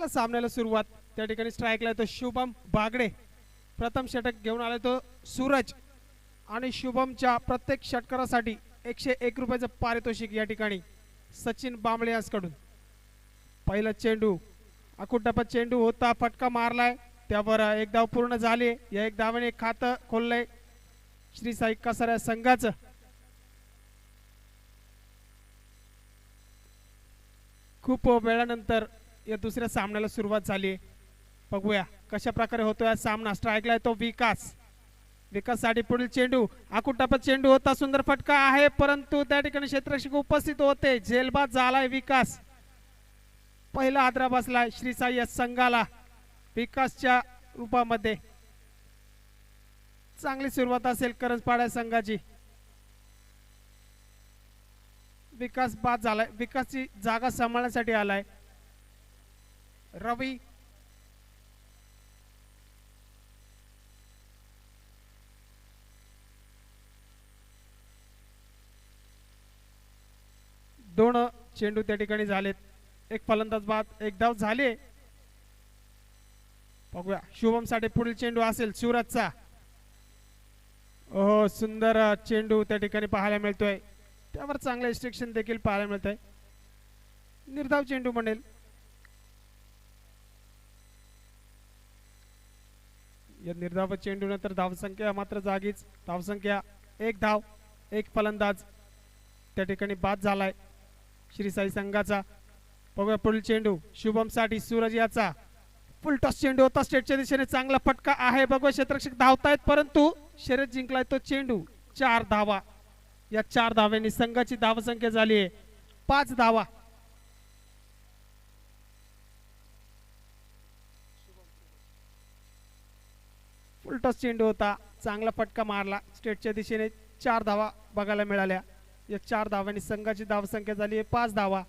चला सामन्याला सुरुवात. त्या ठिकाणी स्ट्राईकला येतो शुभम बागडे. प्रथम षटक घेऊन आला तो सूरज आणि शुभमच्या प्रत्येक षटकारासाठी 101 रुपयाचं पारितोषिक या ठिकाणी सचिन बांबळे यांच्याकडून. पहिला चेंडू अकुटपा चेंडू होता, फटका मारलाय, त्यावर एक धाव पूर्ण झाली. या एक धावाने खातं खोललंय श्री साई कसारा संघाचं. खूप वेळानंतर या दुसऱ्या सामन्याला सुरुवात झाली. बघूया कशा प्रकारे होतो या सामना. स्ट्राईकला येतो विकास. विकास साठी पुढील चेंडू आकुटपा चेंडू होता, सुंदर फटका आहे, परंतु त्या ठिकाणी क्षेत्ररक्षक उपस्थित होते, झेलबाद झालाय विकास. पहिला हादरा बसलाय श्री साई या संघाला विकासच्या रूपामध्ये. चांगली सुरुवात असेल करंजपाडा संघाची. विकास बाद झालाय, विकासची जागा सांभाळण्यासाठी आलाय रवी. दोन चेंडू त्या ठिकाणी झालेत, एक फलंदाज बाद, एक धाव झाले. बघूया शुभम साठी पुढील चेंडू असेल सूरजचा. ओहो सुंदर चेंडू त्या ठिकाणी पाहायला मिळतोय, त्यावर चांगलं रिस्ट्रिक्शन देखील पाहायला मिळत आहे. निर्धाव चेंडू म्हणेल. या निर्धाव चेंडू नंतर धावसंख्या मात्र जागीच. धावसंख्या एक धाव, एक फलंदाज त्या ठिकाणी बाद झालाय श्री साई संघाचा. बघूया पुढील चेंडू शुभम साठी सूरज याचा. फुल टॉस चेंडू होता स्टेटच्या दिशेने, चांगला फटका आहे. बघूया क्षेत्ररक्षक धावतायत, परंतु शर्यत जिंकलाय तो चेंडू. 4 धावा. या 4 धाव्यांनी संघाची धावसंख्या झाली आहे 5 धावा. फुल टॉस चेंडू होता, चांगला फटका मारला, स्टेटच्या दिशेने 4 धावा बघायला मिळाल्या. या 4 धाव्यांनी संघाची धावसंख्या झाली आहे 5 धावा.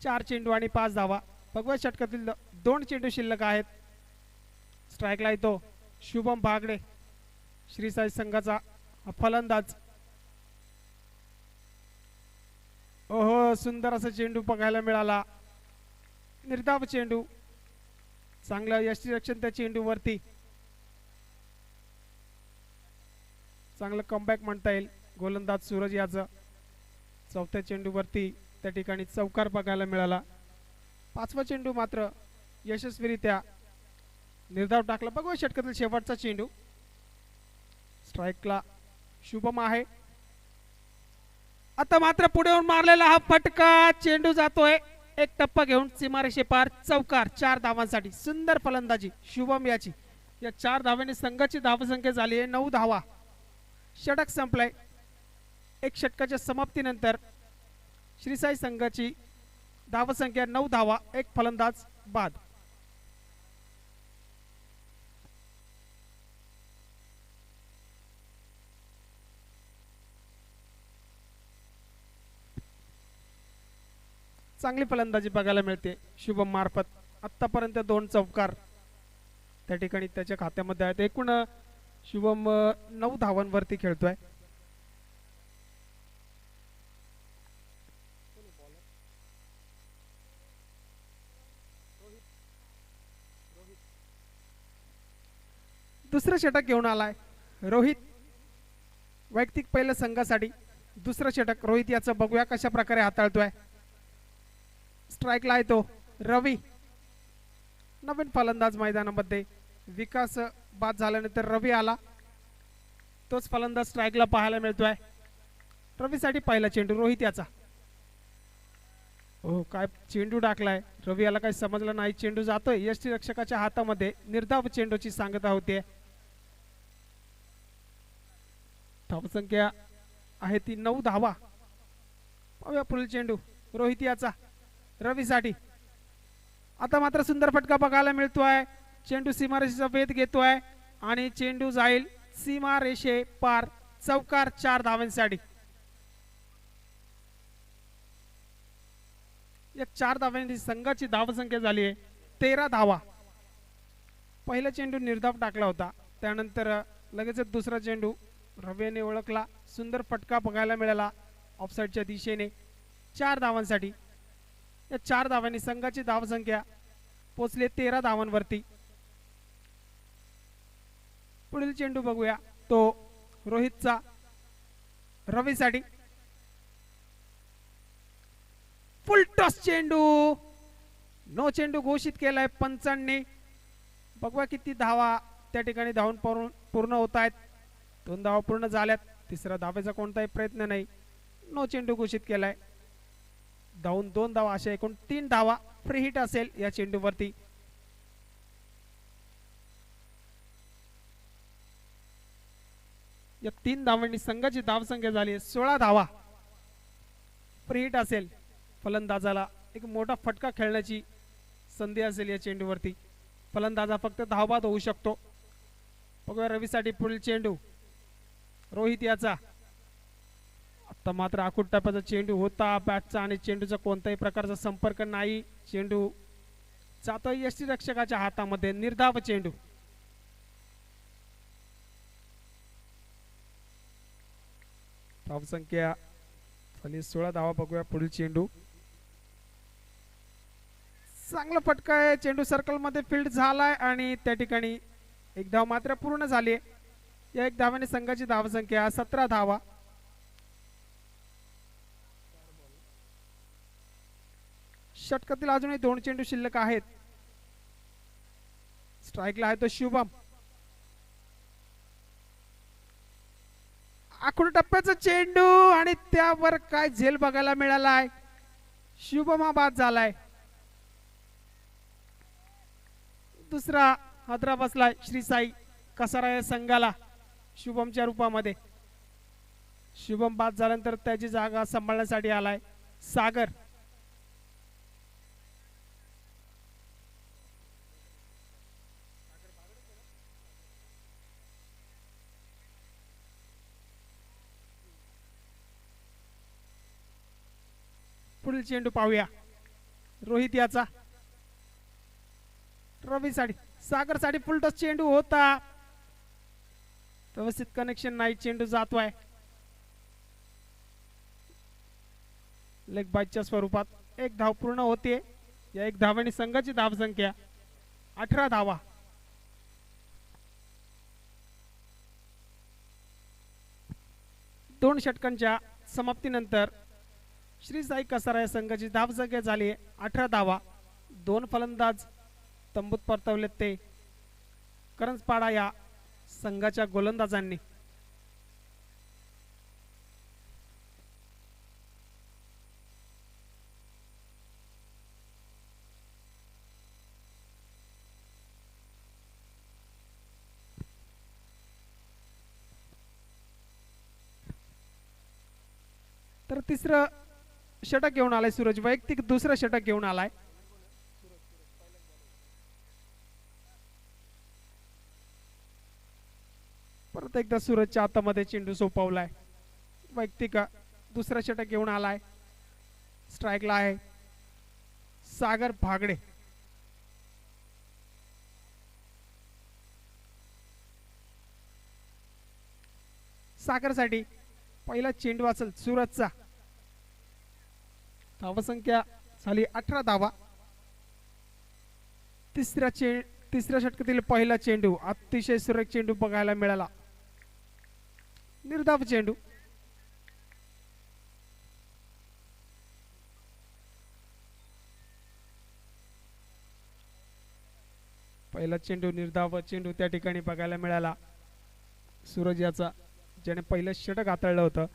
4 चेंडू आणि 5 धावा. बघूया षटकातील 2 चेंडू शिल्लक आहेत. स्ट्राईकला येतो शुभम बागडे श्री साई संघाचा फलंदाज. ओहो सुंदर असा चेंडू बघायला मिळाला, निर्धाव चेंडू. चांगलं यष्टीरक्षण त्या चेंडू वरती. चांगलं कमबॅक म्हणता येईल गोलंदाज सूरज याचं. चौथ्या चेंडू वरती त्या ठिकाणी चौकार बघायला मिळाला. 5वा चेंडू मात्र यशस्वीरित्या निर्धाव टाकला. बघूया षटकातील शेवटचा चेंडू. स्ट्राईकला शुभम आहे. आता मात्र पुढे येऊन मारलेला हा फटका, चेंडू जातोय एक टप्पा घेऊन सीमारेषे पार. चौकार 4 धावांसाठी. सुंदर फलंदाजी शुभम याची. या 4 धाव्यांनी संघाची धावसंख्या झाली आहे 9 धावा. षटक संपलाय. एक षटकाच्या समाप्तीनंतर श्रीसाई संघाची धावसंख्या 9 धावा, एक फलंदाज बाद. चांगली फलंदाजी बघायला मिळते शुभम मार्फत. आतापर्यंत 2 चौकार त्या ठिकाणी त्याच्या खात्यामध्ये आहेत. एकूण शुभम 9 धावांवरती खेळतोय. दुसरं षटक घेऊन आलाय रोहित. वैयक्तिक पहिल्या संघासाठी दुसरं षटक रोहित याचं. बघूया कशा प्रकारे हाताळतोय. स्ट्राईकला येतो रवी. नवीन फलंदाज मैदानामध्ये. विकास बाद झाल्यानंतर रवी आला, तोच फलंदाज स्ट्राईकला पाहायला मिळतोय. रवीसाठी पहिला चेंडू रोहित याचा. हो काय चेंडू टाकलाय, रवी याला काही समजलं नाही. चेंडू जातोय यष्टीरक्षकाच्या हातामध्ये. निर्धाव चेंडूची सांगता होते. धावसंख्या आहे ती 9 धावा. पाहूया पुढील चेंडू रोहित याचा रवीसाठी. आता मात्र सुंदर फटका बघायला मिळतोय. चेंडू सीमारेषेचा वेध घेतोय आणि चेंडू जाईल सीमारेषे पार. चौकार 4 धावांसाठी. या 4 धावांनी संघाची धावसंख्या झाली आहे 13 धावा. पहिला चेंडू निर्धाव टाकला होता, त्यानंतर लगेच दुसरा चेंडू रवीने ओळखला. सुंदर फटका बघायला मिळाला ऑफसाईडच्या दिशेने 4 धावांसाठी. या 4 धावांनी संघाची धावसंख्या पोचले 13 धावांवरती. पुढील चेंडू बघूया, तो रोहितचा रवीसाठी. फुल टॉस चेंडू, नो चेंडू घोषित केलाय पंचांनी. बघूया किती धावा त्या ठिकाणी धावून पूर्ण होत आहेत. 2 धावा पूर्ण झाल्यात. तिसरा धावेचा कोणताही प्रयत्न नाही. नो चेंडू घोषित केलाय. धावून 2 धावा, अशा एकूण 3 धावा. फ्री हिट असेल या चेंडूवरती. या 3 धावांनी संघाची धावसंख्या झाली 16 धावा. फ्री हिट असेल. फलंदाजाला एक मोठा फटका खेळण्याची संधी असेल या चेंडूवरती. फलंदाजा फक्त धावबाद होऊ शकतो. बघूया रवीसाठी पुढील चेंडू. रोहित याचा. आता मात्र आखूड टप्प्याचा चेंडू होता. बॅटचा आणि चेंडूचा कोणत्याही प्रकारचा संपर्क नाही. चेंडू जातो यष्टीरक्षकाच्या हातामध्ये. निर्धाव चेंडू. धावसंख्या झाली 16 धावा. बघूया पुढील चेंडू. चांगला फटका आहे. चेंडू सर्कल मध्ये फील्ड झालाय आणि त्या ठिकाणी 1 धाव मात्र पूर्ण झाली. या 1 धावाने संघाची धावसंख्या 17 धावा. षटकातील अजूनही 2 चेंडू शिल्लक आहेत. स्ट्राईकला आहे तो शुभम. आखूड टप्प्याचा चेंडू आणि त्यावर काय झेल बघायला मिळालाय. शुभम हा बाद झालाय. दुसरा हादरा बसलाय श्री साई कसारा या संघाला शुभमच्या रूपामध्ये. शुभम बाद झाल्यानंतर त्याची जागा सांभाळण्यासाठी आलाय सागर. पुढील चेंडू पाहूया. रोहित याचा. रवीसाठी सागर साठी फुल टॉस चेंडू होता. व्यवस्थित कनेक्शन नाही. चेंडू जातोय लेग बाईटच्या स्वरूपात. 1 धाव पूर्ण होते. या 1 धावाने संघाची धावसंख्या 18 धावा. दोन षटकांच्या समाप्तीनंतर श्री साई कसारा या संघाची धावसंख्या झाली 18 धावा. 2 फलंदाज तंबूत परतवले ते करंजपाडा या संघाच्या गोलंदाजांनी. तर तिसरं षटक घेऊन आलाय सूरज. वैयक्तिक दुसरं षटक घेऊन आलाय. परत एकदा सूरजच्या हातामध्ये चेंडू सोपवलाय. वैयक्तिक दुसरा षटक घेऊन आलाय. स्ट्राईकला आहे सागर भागडे. सागरसाठी पहिला चेंडू असेल सूरजचा. धावसंख्या झाली 18 धावा. तिसऱ्या षटकातील पहिला चेंडू अतिशय सुरेख चेंडू बघायला मिळाला. निर्धाव चेंडू. पहिला चेंडू निर्धाव चेंडू त्या ठिकाणी बघायला मिळाला सूरज याचा, ज्याने पहिलं षटक हाताळलं होतं.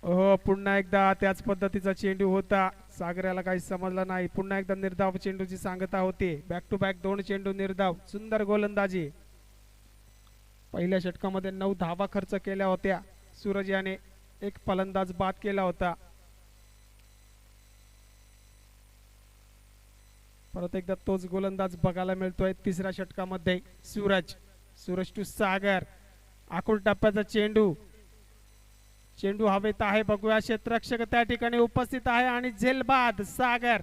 हो, पुन्हा एकदा त्याच पद्धतीचा चेंडू होता. सागराला काही समजलं नाही. पुन्हा एकदा निर्धाव चेंडूची सांगता होते. बॅक टू बॅक 2 चेंडू निर्धाव. सुंदर गोलंदाजी. पहिल्या षटकामध्ये 9 धावा खर्च केल्या होत्या. सूरज याने 1 फलंदाज बाद केला होता. परत एकदा तोच गोलंदाज बघायला मिळतोय तिसऱ्या षटकामध्ये. सूरज टू सागर. आखूड टप्प्याचा चेंडू. चेंडू हवेत आहे. बघूया क्षेत्ररक्षक त्या ठिकाणी उपस्थित आहे आणि झेलबाद सागर.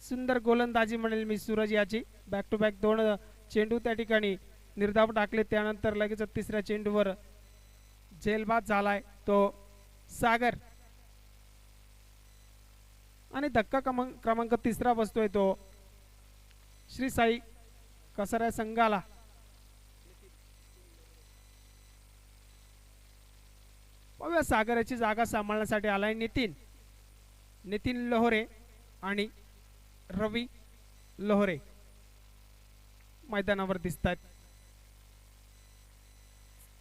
सुंदर गोलंदाजी म्हणेल मी सूरज याची. बॅक टू बॅक 2 चेंडू त्या ठिकाणी निर्धाव टाकले. त्यानंतर लगेच तिसऱ्या चेंडूवर झेलबाद झालाय तो सागर. आणि धक्का क्रमांक तिसरा बसतोय तो श्री साई कसारा संघाला. पाहूया सागराची जागा सांभाळण्यासाठी आलाय नितीन लोहरे आणि रवी लोहरे मैदानावर दिसतात.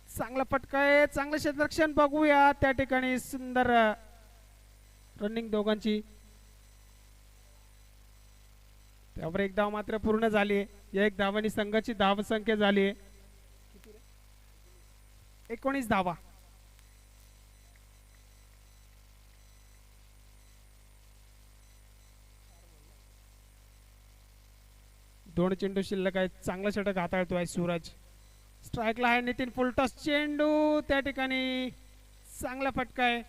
चांगला फटका आहे, चांगलं क्षेत्ररक्षण बघूया त्या ठिकाणी. सुंदर रनिंग दोघांची. त्यावर एक धाव मात्र पूर्ण झाली आहे. या एक धावांनी संघाची धावसंख्या झाली आहे 19 धावा. दोन चेंडू शिल्लक आहे. चांगला षटक हाताळतोय सूरज. स्ट्राईकला आहे नितीन. फुलटॉस चेंडू त्या ठिकाणी. चांगला फटका आहे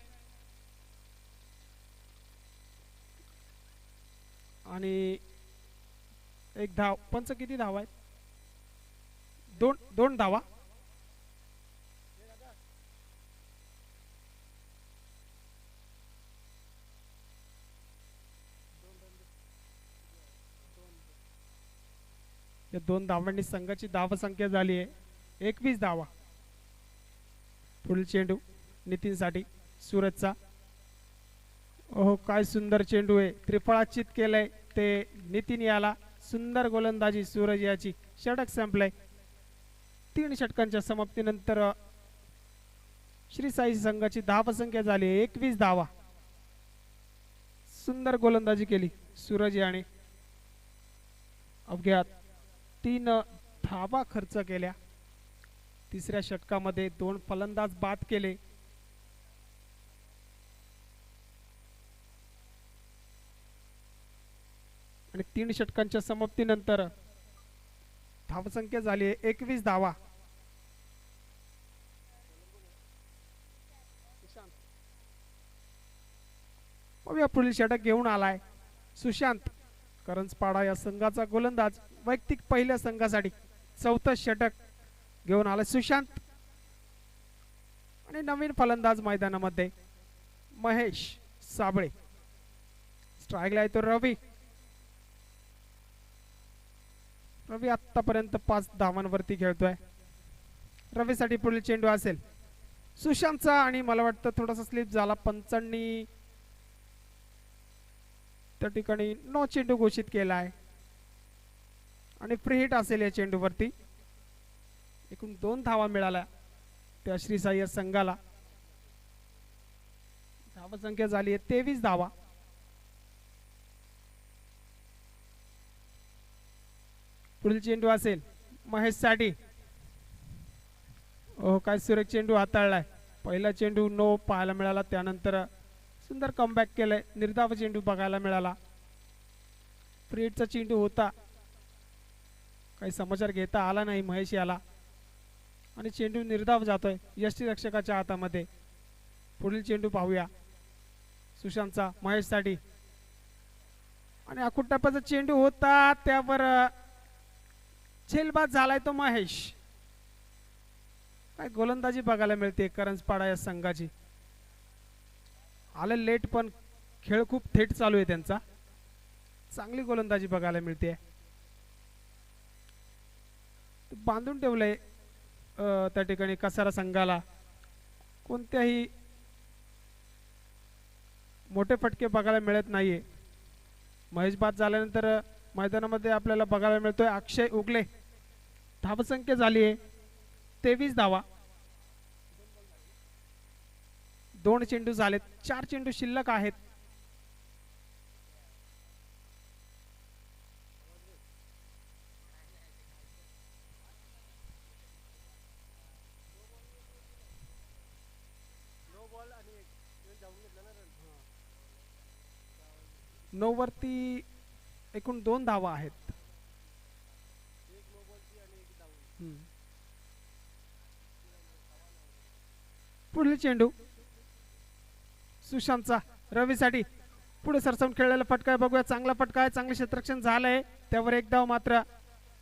आणि एक धाव. पंच किती धावा आहेत? दोन धावा. या 2 धावांनी संघाची धावसंख्या झाली आहे 21 धावा. पुढील चेंडू नितीन साठी सूरजचा. ओहो काय सुंदर चेंडू आहे. त्रिफळाचित केलंय ते नितीन याला. सुंदर गोलंदाजी सूरज याची. षटक संपलंय. 3 षटकांच्या समाप्तीनंतर श्री साई संघाची धावसंख्या झाली 21 धावा. सुंदर गोलंदाजी केली सूरज याने. अवघ्या 3 धावा खर्च केल्या. तिसऱ्या षटकामध्ये 2 फलंदाज बाद केले. आणि 3 षटकांच्या समाप्तीनंतर धावसंख्या झाली 21 धावा. पुढील षटक घेऊन आलाय सुशांत करंजपाडा या संघाचा गोलंदाज. वैयक्तिक पहिल्या संघासाठी 4थं षटक घेऊन आलाय सुशांत. आणि नवीन फलंदाज मैदानामध्ये महेश साबळे. स्ट्राईकला येतो रवी आतापर्यंत 5 धावांवरती खेळतोय. रवीसाठी पुढील चेंडू असेल सुशांतचा. आणि मला वाटतं थोडासा स्लिप झाला. पंचांनी त्या ठिकाणी नो चेंडू घोषित केला आहे आणि फ्री हिट असेल या चेंडूवरती. एकूण 2 धावा मिळाल्या त्या श्री साई संघाला. धावसंख्या झाली 23 धावा. पुढील चेंडू असेल महेश साठी. काय सुरेख चेंडू हाताळलाय. पहिला चेंडू नो पाहायला मिळाला. त्यानंतर सुंदर कमबॅक केलंय. निर्धाव चेंडू बघायला मिळाला. फ्री हिटचा चेंडू होता. काही समाचार घेता आला नाही महेश याला आणि चेंडू निर्धाव जातोय यष्टीरक्षकाच्या हातामध्ये. पुढील चेंडू पाहूया सुशांतचा महेश साठी. आणि आकुटप्पाचा चेंडू होता त्यावर झेलबाद झालाय तो महेश. काय गोलंदाजी बघायला मिळते करंजपाडा या संघाची. आलं लेट पण खेळ खूप थेट चालू आहे त्यांचा. चांगली गोलंदाजी बघायला मिळते. बांधून ठेवलंय त्या ठिकाणी कसारा संघाला. कोणत्याही मोठे फटके बघायला मिळत नाहीये. महेश बाद झाल्यानंतर मैदानामध्ये आपल्याला बघायला मिळतोय अक्षय उगले. धावसंख्या झाली आहे 23 धावा. 2 चेंडू झालेत. 4 चेंडू शिल्लक आहेत. नो वरती एकूण 2 धावा आहेत. पुढील चेंडू सुशांतचा रवीसाठी. पुढे सरसवून खेळलेला फटका बघूया. चांगला फटका आहे. चांगले क्षेत्ररक्षण झालंय. त्यावर एक धाव मात्र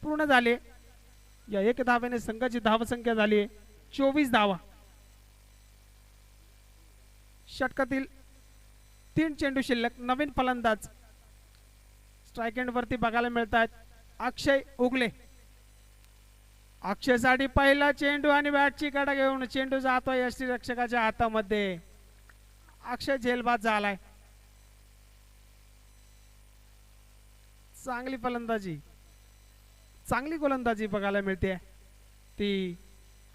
पूर्ण झाली. या 1 धावेने संघाची धावसंख्या झाली 24 धावा. षटकातील 3 चेंडू शिल्लक. नवीन फलंदाज स्ट्राइक एंड वरती बघायला मिळत आहेत. अक्षय उगले. अक्षयसाठी पहिला चेंडू आणि बॅटची कडा घेऊन चेंडू जातोय यष्टीरक्षकाच्या हातामध्ये. अक्षय झेलबाद झालाय. चांगली फलंदाजी, चांगली गोलंदाजी बघायला मिळते ती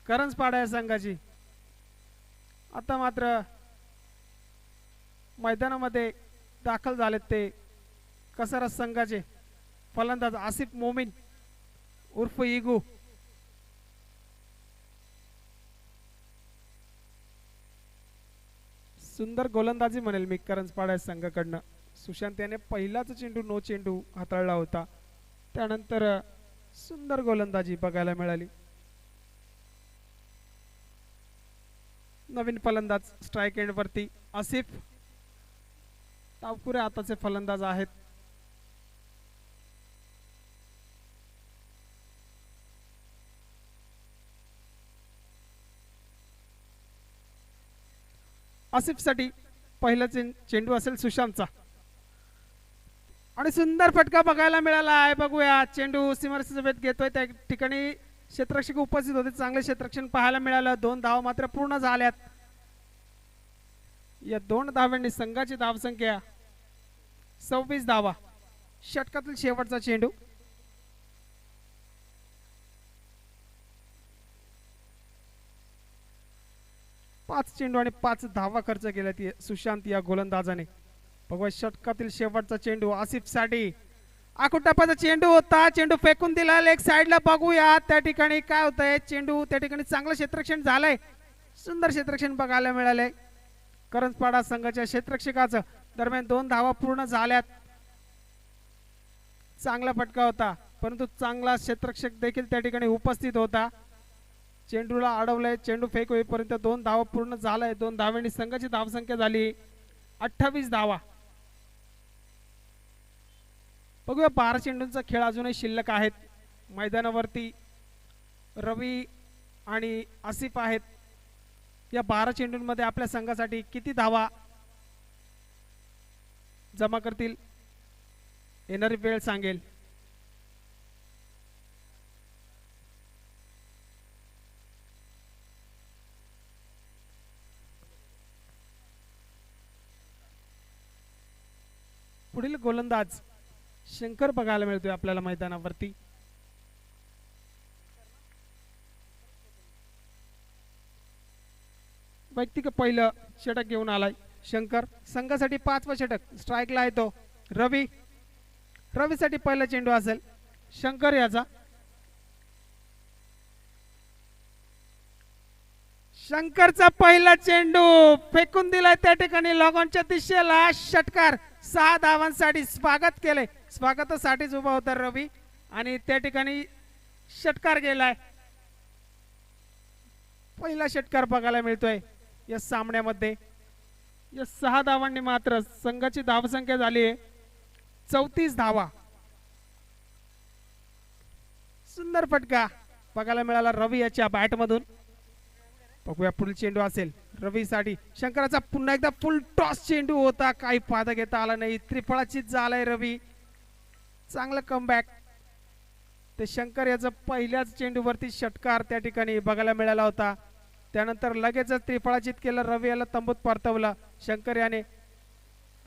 करंजपाडा या संघाची. आता मात्र मैदानामध्ये दाखल झालेत ते कसरत संघाचे फलंदाज आसिफ मोमीन उर्फ इगू. सुंदर गोलंदाजी म्हणेल मी करंजपाडा संघाकडनं. सुशांत याने पहिलाच चेंडू नो चेंडू हाताळला होता. त्यानंतर सुंदर गोलंदाजी बघायला मिळाली. नवीन फलंदाज स्ट्राइक एंड वरती आसिफ. तावकुरे आताचे फलंदाज आहेत. आसिफ साठी पहिला चेंडू असेल सुशांतचा आणि सुंदर फटका बघायला मिळाला आहे. बघूया चेंडू सीमारेषेत घेतोय त्या ठिकाणी क्षेत्ररक्षक उपस्थित होते. चांगले क्षेत्ररक्षण पाहायला मिळालं. 2 धावा मात्र पूर्ण झाल्यात. या 2 धावांनी संघाची धावसंख्या 26 धावा. षटकातील शेवटचा चेंडू. पाच चेंडू आणि 5 धावा खर्च केल्यात सुशांत या गोलंदाजाने. बघूया षटकातील शेवटचा चेंडू आसिफ साठी. आकुटापाचा चेंडू होता. चेंडू फेकून दिला लेग साइडला. बघूया त्या ठिकाणी काय होतंय. चेंडू त्या ठिकाणी चांगलं क्षेत्ररक्षण झालंय. सुंदर क्षेत्ररक्षण बघायला मिळालंय करंजपाडा संघाच्या क्षेत्ररक्षकाचं. दरम्यान 2 धावा पूर्ण झाल्यात. चांगला फटका होता परंतु चांगला क्षेत्ररक्षक देखील त्या ठिकाणी उपस्थित होता. चेंडूला अडवलंय. चेंडू फेक होईपर्यंत 2 धावा पूर्ण झालाय. 2 धावांनी संघाची धावसंख्या झाली 28 धावा. बघूया 12 चेंडूंचा खेळ अजूनही शिल्लक आहेत. मैदानावरती रवी आणि आसिफ आहेत. या 12 चेंडूंमध्ये आपल्या संघासाठी किती धावा जमा करतील येणारी वेळ सांगेल. पुढील गोलंदाज शंकर बघायला मिळतोय आपल्याला मैदानावरती. वैयक्तिक पहिलं षटक घेऊन आलाय शंकर. संघासाठी 5वा षटक. स्ट्राइकला आहे तो रवी. रवीसाठी पहिला चेंडू असेल शंकर याचा. शंकरचा पहिला चेंडू फेकून दिलाय त्या ठिकाणी लॉगॉनच्या दिशेला. षटकार. 6 धावांसाठी स्वागत केले. स्वागतासाठीच उभा होता रवी आणि त्या ठिकाणी षटकार गेलाय. पहिला षटकार बघायला मिळतोय या सामन्यामध्ये. या 6 धावांनी मात्र संघाची धावसंख्या झाली आहे 34 धावा. सुंदर फटका बघायला मिळाला रवी याच्या बॅट मधून. बघूया पुढील चेंडू असेल रवी साठी. शंकराचा पुन्हा एकदा फुल टॉस चेंडू होता. काही फायदा घेता आला नाही. त्रिफळाचीच झालाय रवी. चांगलं कमबॅक. ते शंकर याचा पहिल्याच चेंडूवरती षटकार त्या ठिकाणी बघायला मिळाला होता. त्यानंतर लगेच त्रिफळाचित केलं. रवी याला तंबूत परतवला. शंकर याने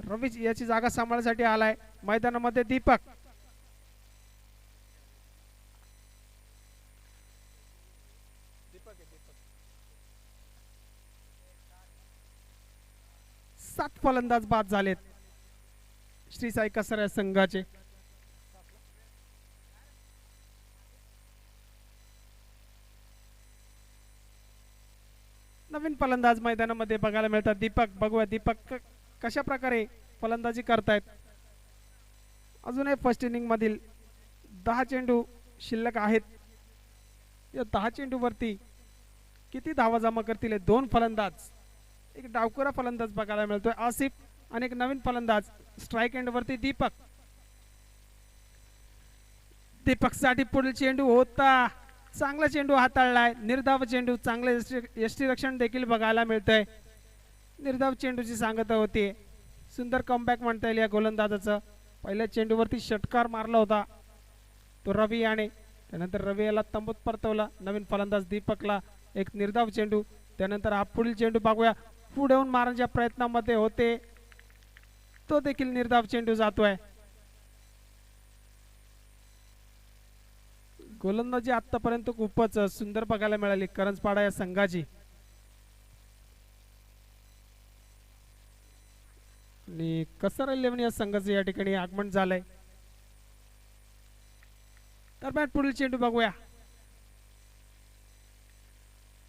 रवी याची जागा सांभाळण्यासाठी आलाय. मैदानामध्ये दीपक. सात फलंदाज बाद झालेत श्री साई कसर या संघाचे. नवीन फलंदाज मैदानामध्ये बघायला मिळतात दीपक. बघूया दीपक कशा प्रकारे फलंदाजी करतायत. अजूनही फर्स्ट इनिंग मधील 10 चेंडू शिल्लक आहेत. या 10 चेंडू वरती किती धावा जमा करतील 2 फलंदाज. एक डावखुरा फलंदाज बघायला मिळतोय आसिफ आणि एक नवीन फलंदाज स्ट्राइक एंड वरती दीपक. दीपक साठी पुढील चेंडू होता. चांगला चेंडू हाताळलाय. निर्धाव चेंडू. चांगले यष्टीरक्षण देखील बघायला मिळतंय. निर्धाव चेंडूची सांगता होती. सुंदर कमबॅक म्हणता येईल या गोलंदाजाचं. पहिल्या चेंडूवरती षटकार मारला होता तो रवी याने. त्यानंतर रवी याला तंबूत परतवला. नवीन फलंदाज दीपकला एक निर्धाव चेंडू. त्यानंतर हा पुढील चेंडू बघूया. पुढे येऊन मारण्याच्या प्रयत्नामध्ये होते तो देखील निर्धाव चेंडू जातोय. गोलंदाजी आतापर्यंत खूपच सुंदर बघायला मिळाली करंजपाडा या संघाची. आणि कसर 11 या संघाचं या ठिकाणी आगमन झालंय. दरम्यान पुढील चेंडू बघूया.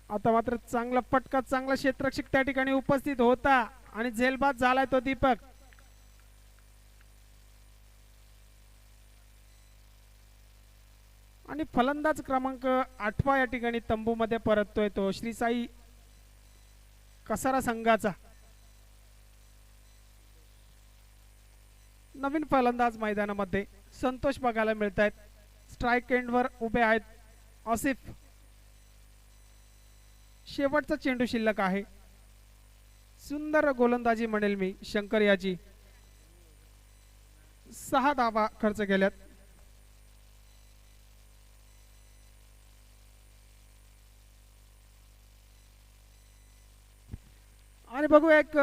आता मात्र चांगला फटका, चांगला क्षेत्ररक्षक त्या ठिकाणी उपस्थित होता आणि झेलबाद झालाय तो दीपक. आणि फलंदाज क्रमांक 8 या ठिकाणी तंबू मध्ये परततोय तो श्री साई कसारा संघाचा. नवीन फलंदाज मैदानामध्ये संतोष बघायला मिळत आहेत. स्ट्राइक एंडवर उभे आहेत आसिफ. शेवटचा चेंडू शिल्लक आहे. सुंदर गोलंदाजी म्हणेल मी शंकर याची. 6 धावा खर्च केल्यात. आणि बघूया एक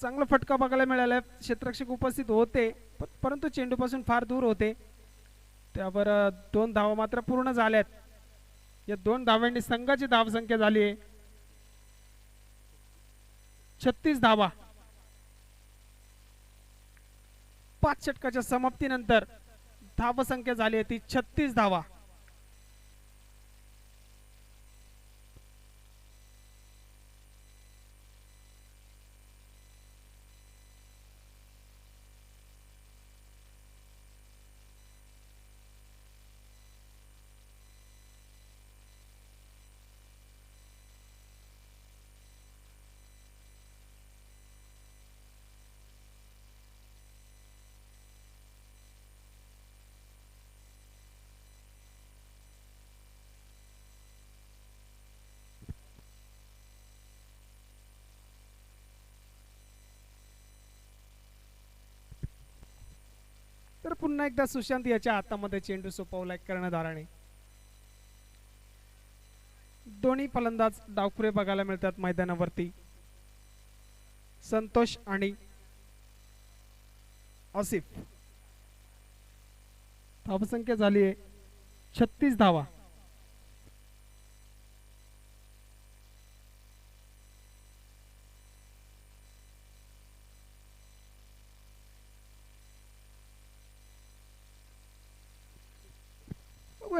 चांगला फटका बघायला मिळाला. क्षेत्ररक्षक उपस्थित होते परंतु चेंडूपासून फार दूर होते. त्यावर 2 धावा मात्र पूर्ण झाल्यात. या 2 धावांनी संघाची धावसंख्या झाली आहे 36 धावा. 5 षटकाच्या समाप्तीनंतर धावसंख्या झाली आहे ती 36 धावा. तर पुन्हा एकदा सुशांत याच्या हातामध्ये चेंडू सोपवलाय कर्णधाराने. दोन्ही फलंदाज डावखुरे बघायला मिळतात मैदानावरती. संतोष आणि आसिफ. धावसंख्या झाली आहे 36 धावा.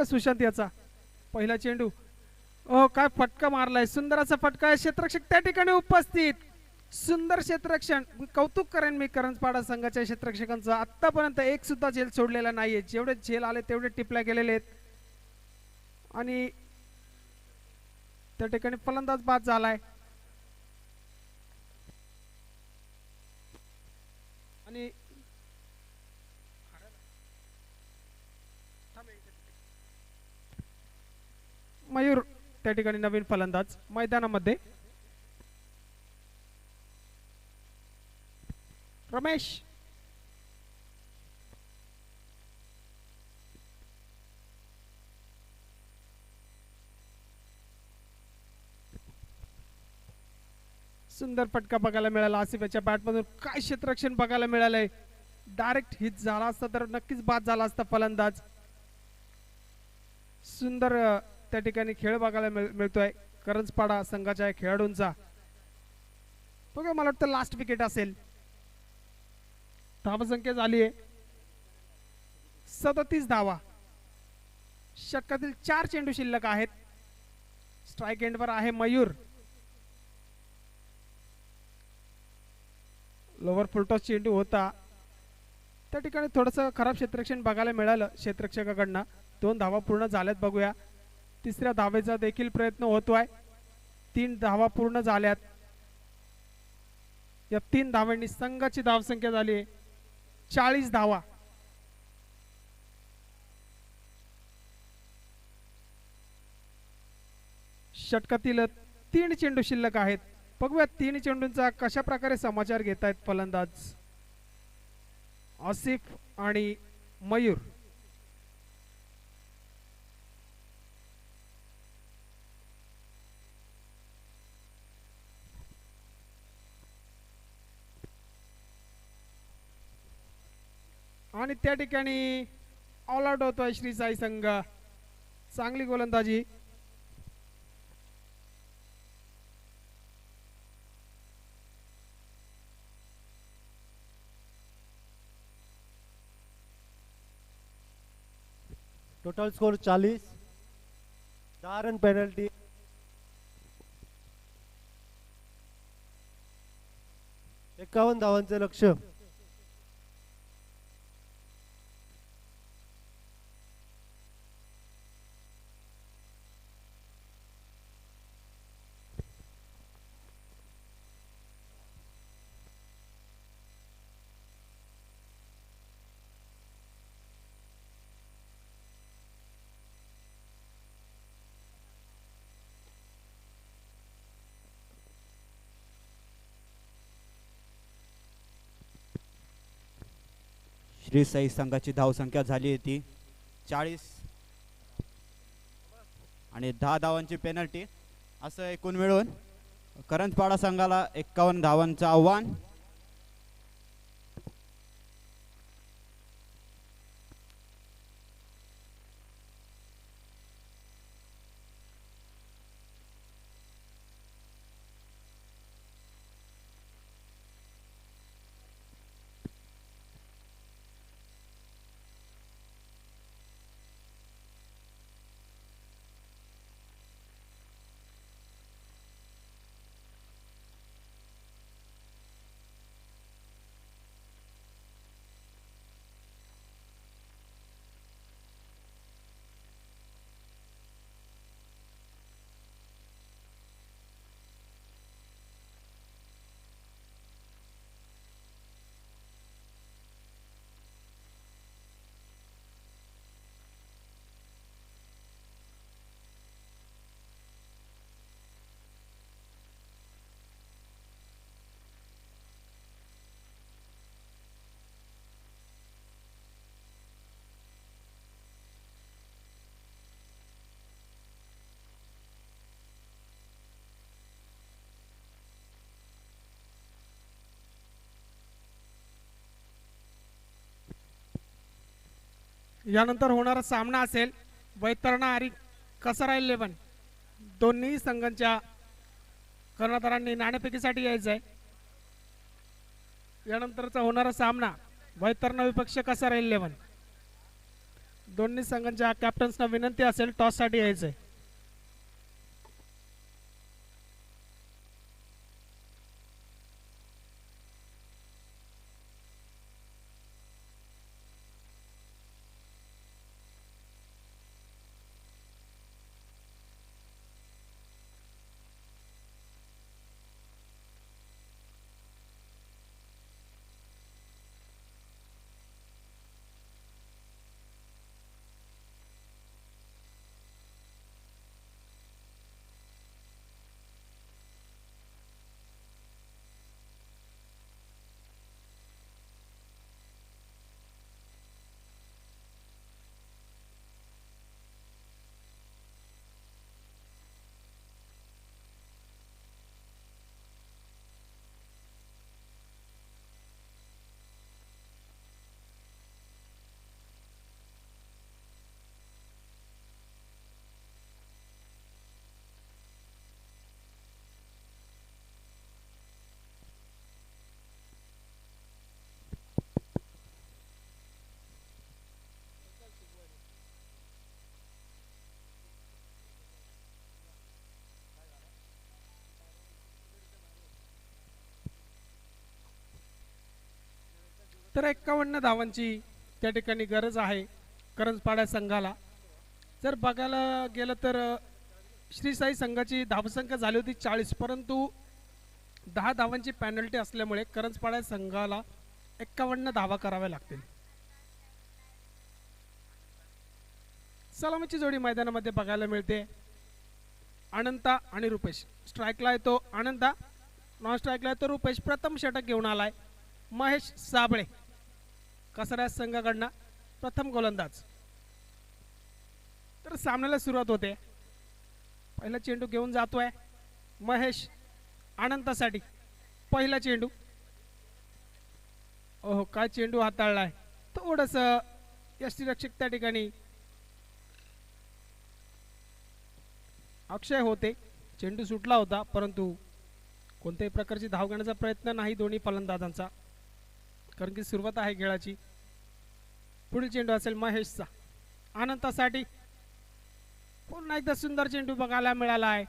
सुशांत याचा पहिला चेंडू. काय फटका मारलाय. सुंदर असा फटका आहे. क्षेत्ररक्षक त्या ठिकाणी उपस्थित. सुंदर क्षेत्ररक्षण. कौतुक करेन मी करंजपाडा संघाच्या क्षेत्ररक्षकांचं. आतापर्यंत एक सुद्धा झेल सोडलेला नाहीये. जेवढे झेल आले तेवढे टिपल्या गेलेले आहेत. आणि त्या ठिकाणी फलंदाज बाद झालाय. आणि मयूर त्या ठिकाणी नवीन फलंदाज मैदानामध्ये. रमेश. सुंदर फटका बघायला मिळाला आसिफाच्या बॅटमधून. काय क्षेत्ररक्षण बघायला मिळालंय. डायरेक्ट हिट झाला असता तर नक्कीच बाद झाला असता फलंदाज. सुंदर त्या ठिकाणी खेळ बघायला मिळतोय करंजपाडा संघाच्या खेळाडूंचा. बघा मला वाटतं लास्ट विकेट असेल. धावसंख्या झाली आहे 37 धावा. षटकातील 4 चेंडू शिल्लक आहेत. स्ट्राइक एंडवर आहे मयूर. लोवर फुलटॉस चेंडू होता. त्या ठिकाणी थोडंसं खराब क्षेत्ररक्षण बघायला मिळालं क्षेत्ररक्षकाकडनं. 2 धावा पूर्ण झाल्यात. बघूया तिसऱ्या धावेचा देखील प्रयत्न होतोय. 3 धावा पूर्ण झाल्यात. या 3 धावांनी संघाची धावसंख्या झाली आहे 40 धावा. षटकातील 3 चेंडू शिल्लक आहेत. बघूया 3 चेंडूंचा कशा प्रकारे समाचार घेत आहेत फलंदाज. आसिफ आणि मयूर. आणि त्या ठिकाणी ऑल आउट होतोय श्री साई संघ. चांगली गोलंदाजी. Total score 40, 10 run penalty. एकावन्न धावांचे लक्ष्य. श्री साई संघाची धावसंख्या झाली होती 40 आणि 10 धावांची पेनल्टी. असं एकूण मिळून करंजपाडा संघाला 51 धावांचं आव्हान. यानंतर होणारा सामना असेल वैतरणा आणि कसरा 11. दोन्ही संघांच्या कर्णधारांनी नाणेफेकीसाठी यायचं आहे. यानंतरचा होणारा सामना वैतरणा विपक्ष कसरा 11. दोन्ही संघांच्या कॅप्टन्सना विनंती असेल टॉससाठी यायचं आहे. तर 51 धावांची त्या ठिकाणी गरज आहे करंजपाडा संघाला. जर बघायला गेलं तर श्री साई संघाची धावसंख्या झाली होती 40, परंतु 10 धावांची पेनल्टी असल्यामुळे करंजपाडा संघाला 51 धावा कराव्या लागतील. सलामीची जोडी मैदानामध्ये बघायला मिळते. अनंता आणि रुपेश. स्ट्राईकला येतो अनंता, नॉन स्ट्राईकला येतो रुपेश. प्रथम षटक घेऊन आलाय महेश साबळे. कसराज संघाकडनं प्रथम गोलंदाज. तर सामन्याला सुरुवात होते. पहिला चेंडू घेऊन जातोय महेश अनंतासाठी. पहिला चेंडू. ओहो, काय चेंडू हाताळलाय. थोडस यष्टीरक्षक त्या ठिकाणी अक्षय होते. चेंडू सुटला होता परंतु कोणत्याही प्रकारची धाव घेण्याचा प्रयत्न नाही दोन्ही फलंदाजांचा, कारण की सुरुवात आहे खेळाची. पुढील चेंडू असेल महेशचा अनंतासाठी. पुन्हा एकदा सुंदर चेंडू बघायला मिळाला आहे.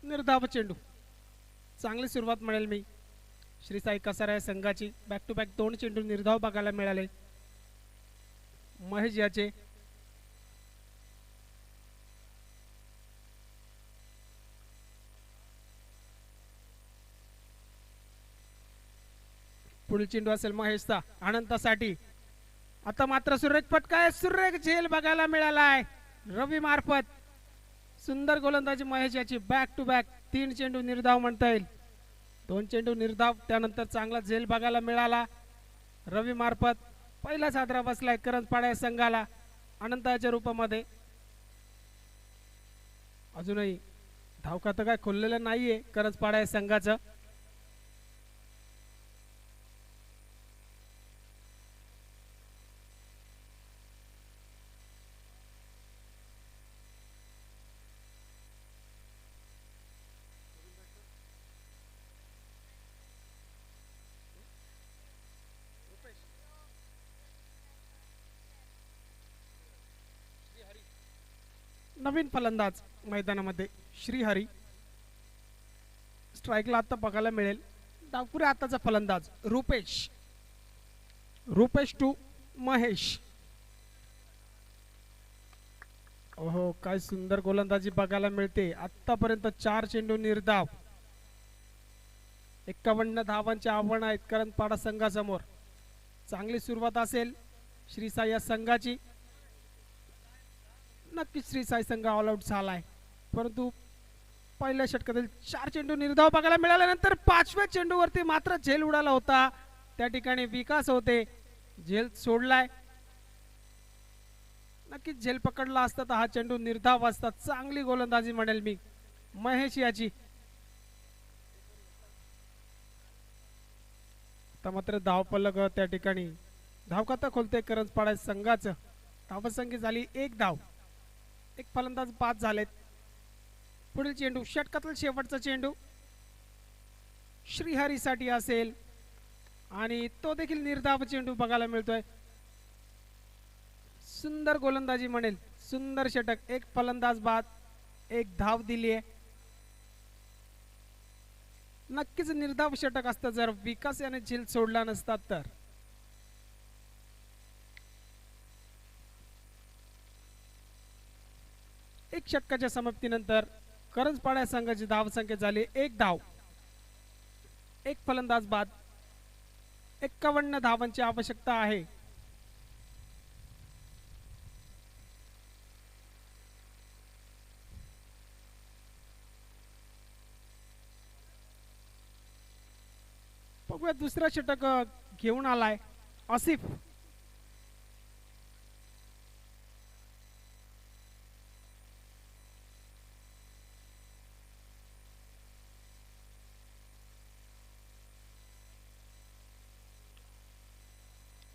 निर्धाव चेंडू. चांगली सुरुवात मिळेल मी श्री साई कसारा संघाची. बॅक टू बॅक 2 चेंडू निर्धाव बघायला मिळाले महेश याचे. पुढील चेंडू असेल महेशचा अनंतासाठी. आता मात्र सुरेख फटका आहे. सुरेख झेल बघायला मिळाला आहे रवी मार्फत. सुंदर गोलंदाजी महेश याची. बॅक टू बॅक 3 चेंडू निर्धाव म्हणता येईल. 2 चेंडू निर्धाव, त्यानंतर चांगला झेल बघायला मिळाला रवी मार्फत. पहिलाच हादरा बसलाय करंजपाडा संघाला अनंताच्या रूपामध्ये. अजूनही धाव खातं काय खोललेलं नाहीये करंजपाडा संघाचं. नवीन फलंदाज मैदानामध्ये श्रीहरी. स्ट्राईकला आता बघायला मिळेल. डावपुरे आताचा फलंदाज रुपेश. रुपेश टू महेश. ओहो, काय सुंदर गोलंदाजी बघायला मिळते. आतापर्यंत 4 चेंडू निर्धाव. 51 धावांचे आव्हान आहेत करंजपाडा संघासमोर. चांगली सुरुवात असेल श्री साई या संघाची. नक्कीच श्री साई संघ ऑल आउट झालाय, परंतु पहिल्या षटकातील 4 चेंडू निर्धाव बघायला मिळाल्यानंतर 5व्या चेंडूवरती मात्र झेल उडाला होता. त्या ठिकाणी विकास होते. झेल सोडलाय. नक्कीच झेल पकडला असता तर हा चेंडू निर्धाव असता. चांगली गोलंदाजी म्हणेल मी महेश याची. आता मात्र धावफलक त्या ठिकाणी धावखातं खोलते करंजपाडा संघाचं. धावसंख्या झाली 1 धाव. 1 फलंदाज बाद झालेत. पुढील चेंडू षटकातील शेवटचा चेंडू श्रीहरीसाठी असेल आणि तो देखील निर्धाव चेंडू बघायला मिळतोय. सुंदर गोलंदाजी म्हणेल. सुंदर षटक. 1 फलंदाज बाद, 1 धाव दिली आहे. नक्कीच निर्धाव षटक असतं जर विकास याने झेल सोडला नसता तर. एक षटकाच्या समाप्तीनंतर करंजपाडा संघाची धावसंख्या झाली 1 धाव. 1 फलंदाज बाद. 51 धावांची आवश्यकता आहे. बघूया दुसरा षटक घेऊन आलाय आसिफ.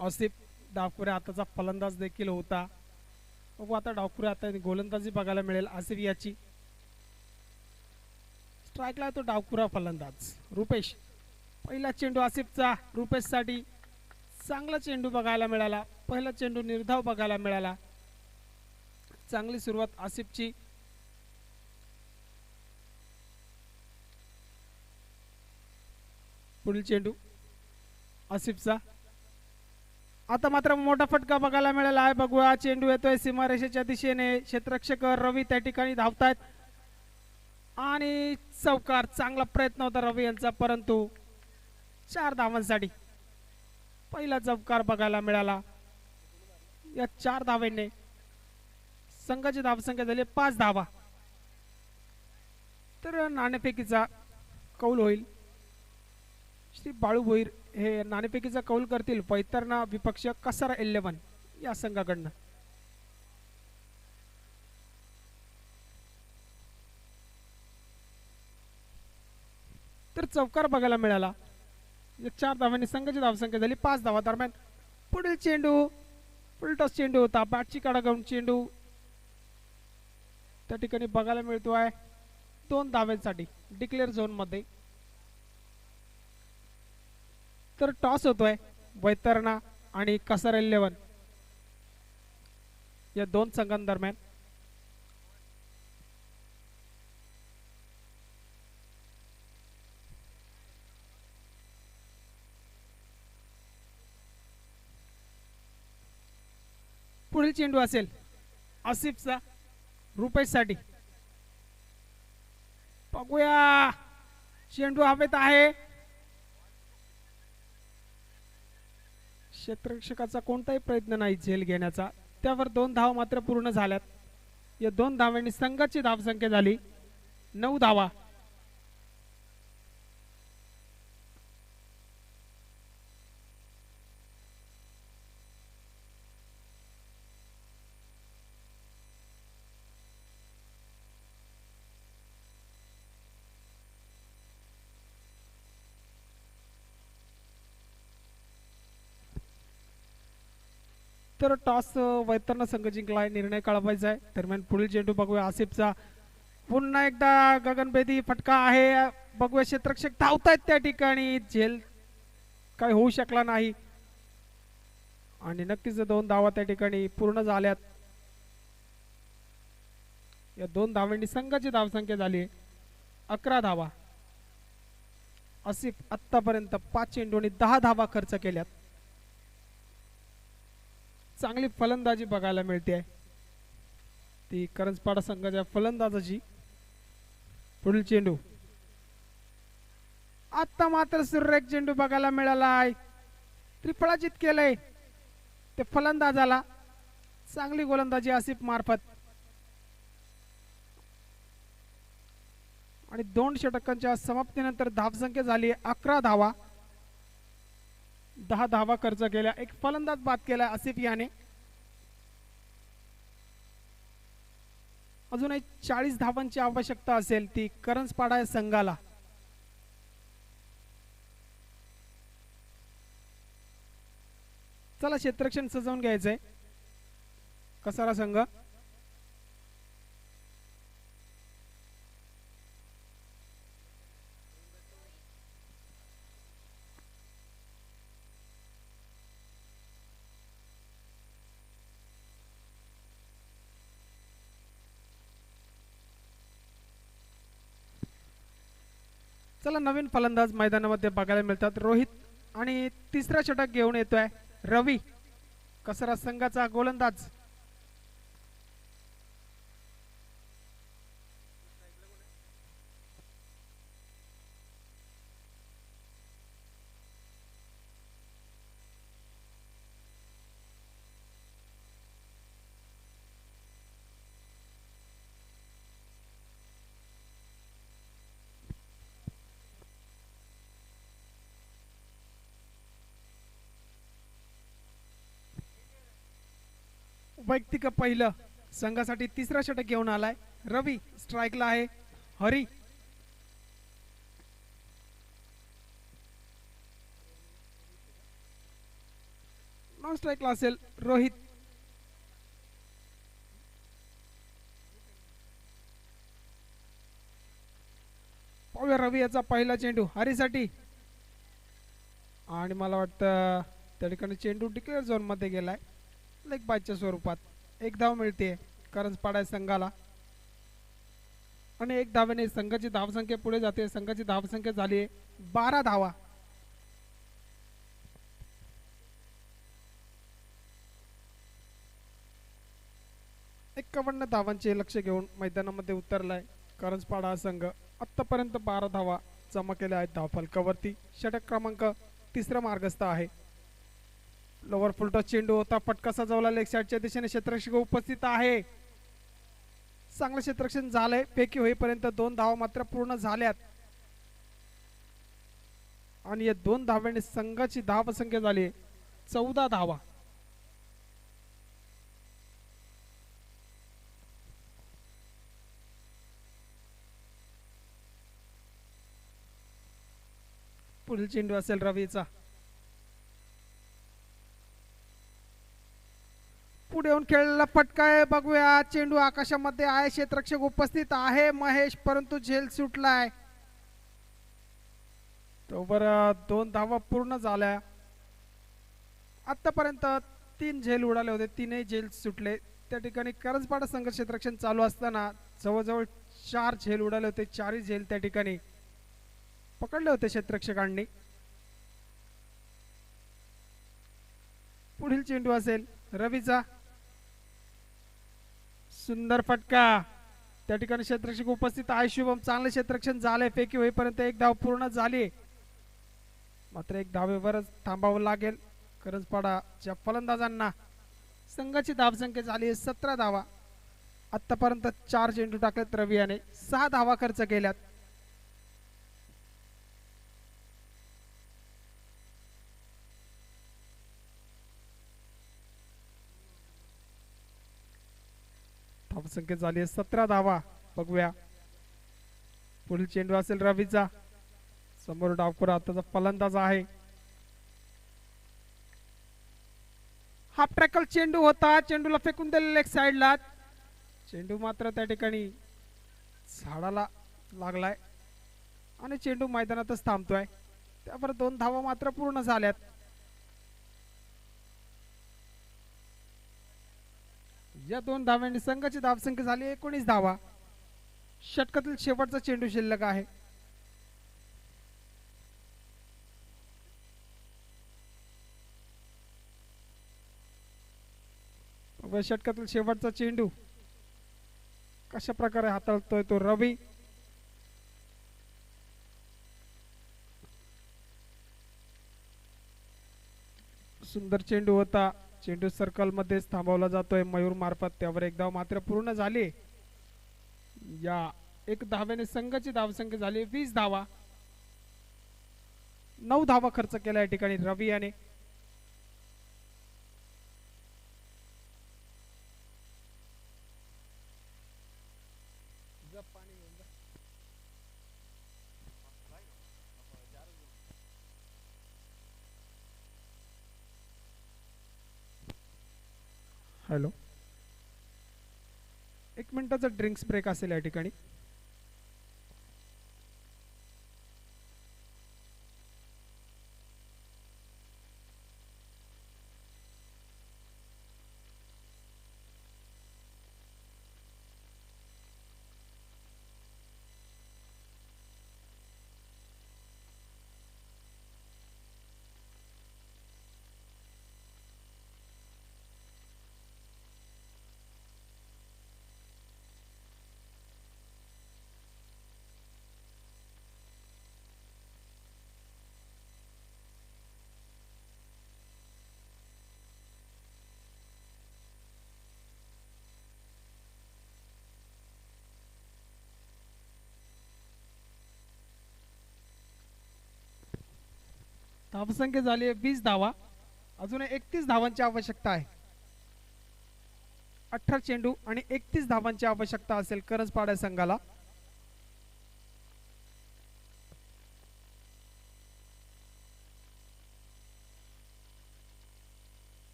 आसिफ डावखुरे आताचा फलंदाज देखील होता. बघू आता डावखुरे आता गोलंदाजी बघायला मिळेल आसिफ याची. स्ट्राईकला तो डावखुरा फलंदाज रुपेश. पहिला चेंडू आसिफचा रुपेश साठी. चांगला चेंडू बघायला मिळाला. पहिला चेंडू निर्धाव बघायला मिळाला. चांगली सुरुवात आसिफची. पुढील चेंडू आसिफचा. आता मात्र मोठा फटका बघायला मिळाला आहे. बघूया चेंडू येतोय सीमारेषेच्या दिशेने. क्षेत्ररक्षक रवी त्या ठिकाणी धावतायत आणि चौकार. चांगला प्रयत्न होता रवी यांचा, परंतु 4 धावांसाठी पहिला चौकार बघायला मिळाला. या 4 धावांनी संघाची धावसंख्या झाली 5 धावा. तर नाणेफेकीचा कौल होईल. श्री बाळू भोईर हे नाणेफेकीचा कौल करतील वैतरणा विपक्ष कसारा 11 या संघाकडनं. तर चौकार बघायला मिळाला. 4 धावांनी संघाची धावसंख्या झाली 5 धावा. दरम्यान पुढील चेंडू फुलटॉस चेंडू होता. बॅटची काढा घेऊन चेंडू त्या ठिकाणी बघायला मिळतोय 2 धाव्यांसाठी डिक्लेअर झोन मध्ये. तर टॉस होतोय वैतरणा आणि कसारा 11 या दोन संघांदरम्यान. पुढील चेंडू असेल आसिफचा रुपेशसाठी. बघूया चेंडू हवेत आहे. क्षेत्ररक्षकाचा कोणताही प्रयत्न नाही झेल घेण्याचा. त्यावर 2 धावा मात्र पूर्ण झाल्यात. या 2 धावांनी संघाची धावसंख्या झाली 9 धावा. तर टॉस वैतरणा संघ जिंकलाय. निर्णय कळवायचा आहे. दरम्यान पुढील चेंडू बघूया आसिफचा. पुन्हा एकदा गगनभेदी फटका आहे. बघूया क्षेत्ररक्षक धावतायत त्या ठिकाणी. झेल काय होऊ शकला नाही आणि नक्कीच 2 धावा त्या ठिकाणी पूर्ण झाल्यात. या 2 धावांनी संघाची धावसंख्या झाली 11 धावा. आसिफ आतापर्यंत 5 चेंडूंनी 10 धावा खर्च केल्यात. चांगली फलंदाजी बघायला मिळते आहे ती करंजपाडा संघाच्या फलंदाजाची. पुढील चेंडू आता मात्र सुरेख चेंडू बघायला मिळाला आहे. त्रिफळाचित केलंय ते फलंदाजाला. चांगली गोलंदाजी आसिफ मार्फत आणि 2 षटकांच्या समाप्तीनंतर धावसंख्या झाली 11 धावा. 10 धावा खर्च केल्या. एक फलंदाज बाद केला आसिफ याने. अजूनही 40 धावांची आवश्यकता असेल ती करंजपाडा या संघाला. चला क्षेत्ररक्षण सजवून घ्यायचंय कसारा संघ. चला नवीन फलंदाज मैदानामध्ये बघायला मिळतात. रोहित आणि तिसरा षटक घेऊन येतोय रवी कसारा संघाचा गोलंदाज. वैयक्तिक पहिलं संघासाठी तिसरा षटक घेऊन आलाय रवी. स्ट्राइकला आहे हरी. नॉन स्ट्राइकला असेल रोहित. पाहूया रवी याचा पहिला चेंडू हरीसाठी आणि मला वाटतं त्या ठिकाणी चेंडू डिक्लेअर झोन मध्ये गेलाय. लेग बायच्या स्वरूपात. 1 धाव मिळते करंजपाडा संघाला आणि 1 धावेने संघाची धावसंख्या पुढे जाते. संघाची धावसंख्या झाली 12 धावा. एकावन्न धावांचे लक्ष घेऊन मैदानामध्ये उतरलाय करंजपाडा संघ. आतापर्यंत 12 धावा जमा केल्या आहेत धावफलकावरती. षटक क्रमांक 3 मार्गस्थ आहे. लोवर फुलटॉस चेंडू होता. फटका सजवला लेग साइडच्या दिशेने. क्षेत्ररक्षक उपस्थित आहे. चांगलं क्षेत्ररक्षण झालंय. फेकी होईपर्यंत 2 धावा मात्र पूर्ण झाल्यात. आणि या 2 धाव्याने संघाची धावसंख्या झाली 14 धावा. पुढील चेंडू असेल रवीचा. पुढे येऊन खेळलेला फटका आहे. बघूया चेंडू आकाशामध्ये आहे. क्षेत्ररक्षक उपस्थित आहे महेश, परंतु झेल सुटलाय. तोवर 2 धावा पूर्ण झाल्या. आतापर्यंत 3 झेल उडाले होते, 3ही झेल सुटले. त्या ठिकाणी करंजपाडा संघ क्षेत्ररक्षण चालू असताना जवळजवळ 4 झेल उडाले होते. 4ही झेल त्या ठिकाणी पकडले होते क्षेत्ररक्षकांनी. पुढील चेंडू असेल रवीचा. सुंदर फटका. त्या ठिकाणी क्षेत्ररक्षक उपस्थित आहे शुभम. चांगले क्षेत्ररक्षण झाले. फेकी होईपर्यंत 1 धाव पूर्ण झाली. मात्र 1 धावेवरच थांबावं लागेल करंजपाडाच्या फलंदाजांना. संघाची धावसंख्या झाली 17 धावा. आतापर्यंत 4 चेंडू टाकलेत रवी याने. 6 धावा खर्च केल्यात. धावसंख्या झाली 17 धावा. बघूया पुढील चेंडू असेल रवीचा. समोर डावखोर आताचा फलंदाज आहे. हाफ ट्रॅकल चेंडू होता. चेंडूला फेकून दिलेला एक साइडला. चेंडू मात्र त्या ठिकाणी झाडाला लागलाय आणि चेंडू मैदानातच थांबतोय. त्यावर 2 धावा मात्र पूर्ण झाल्यात. या 2 धाव्यांनी संघाची धावसंख्या झाली 19 धावा. षटकातील शेवटचा चेंडू शिल्लक आहे. षटकातील शेवटचा चेंडू कशा प्रकारे हाताळतोय तो रवी. सुंदर चेंडू होता. चेंडू सर्कल मध्येच थांबवला जातोय मयूर मार्फत. त्यावर 1 धाव मात्र पूर्ण झाली. या 1 धाव्याने संघाची धावसंख्या झाली 20 धावा. 9 धावा खर्च केला या ठिकाणी रवी याने. हॅलो, 1 मिनिटाचा ड्रिंक्स ब्रेक असेल या ठिकाणी. धावसंख्या झाली आहे 20 धावा. अजून 31 धावांची आवश्यकता आहे. 18 चेंडू आणि 31 धावांची आवश्यकता असेल करंजपाडा संघाला.